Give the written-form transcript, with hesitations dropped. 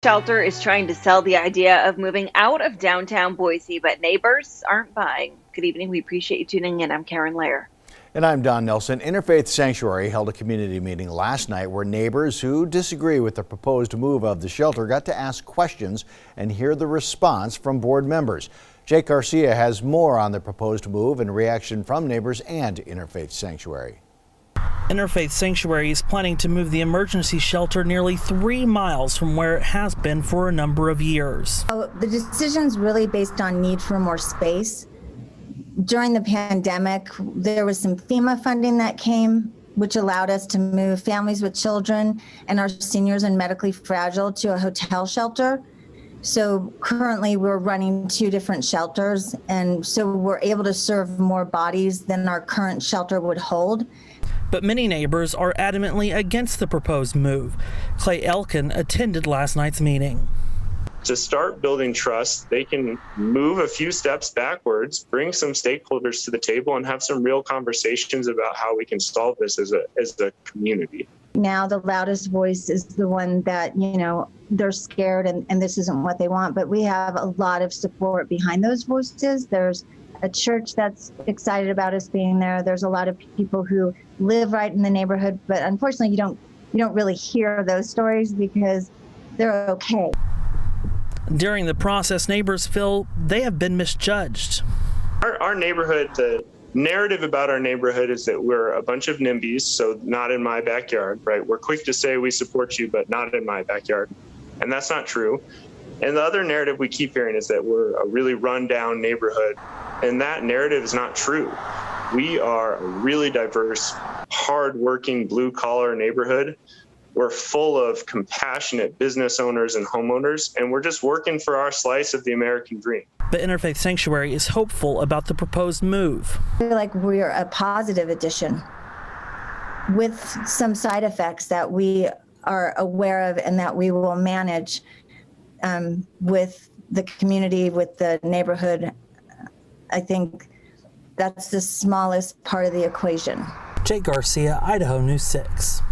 Shelter is trying to sell the idea of moving out of downtown Boise, but neighbors aren't buying. Good evening. We appreciate you tuning in. I'm Karen Lair. And I'm Don Nelson. Interfaith Sanctuary held a community meeting last night where neighbors who disagree with the proposed move of the shelter got to ask questions and hear the response from board members. Jake Garcia has more on the proposed move and reaction from neighbors and Interfaith Sanctuary. Interfaith Sanctuary is planning to move the emergency shelter nearly 3 miles from where it has been for a number of years. The decision is really based on need for more space. During the pandemic, there was some FEMA funding that came, which allowed us to move families with children and our seniors and medically fragile to a hotel shelter. So currently we're running 2 different shelters, and so we're able to serve more bodies than our current shelter would hold. But many neighbors are adamantly against the proposed move. Clay Elkin attended last night's meeting. To start building trust, they can move a few steps backwards, bring some stakeholders to the table, and have some real conversations about how we can solve this as a community. Now the loudest voice is the one that, they're scared and this isn't what they want, but we have a lot of support behind those voices. There's a church that's excited about us being there. There's a lot of people who live right in the neighborhood, but unfortunately you don't really hear those stories because they're okay. During the process, neighbors feel they have been misjudged. Our neighborhood, the narrative about our neighborhood is that we're a bunch of NIMBYs, so not in my backyard, right? We're quick to say we support you, but not in my backyard. And that's not true. And the other narrative we keep hearing is that we're a really run-down neighborhood. And that narrative is not true. We are a really diverse, hard-working, blue-collar neighborhood. We're full of compassionate business owners and homeowners, and we're just working for our slice of the American dream. But Interfaith Sanctuary is hopeful about the proposed move. I feel like we're a positive addition with some side effects that we are aware of and that we will manage with the community, with the neighborhood. I think that's the smallest part of the equation. Jake Garcia, Idaho News 6.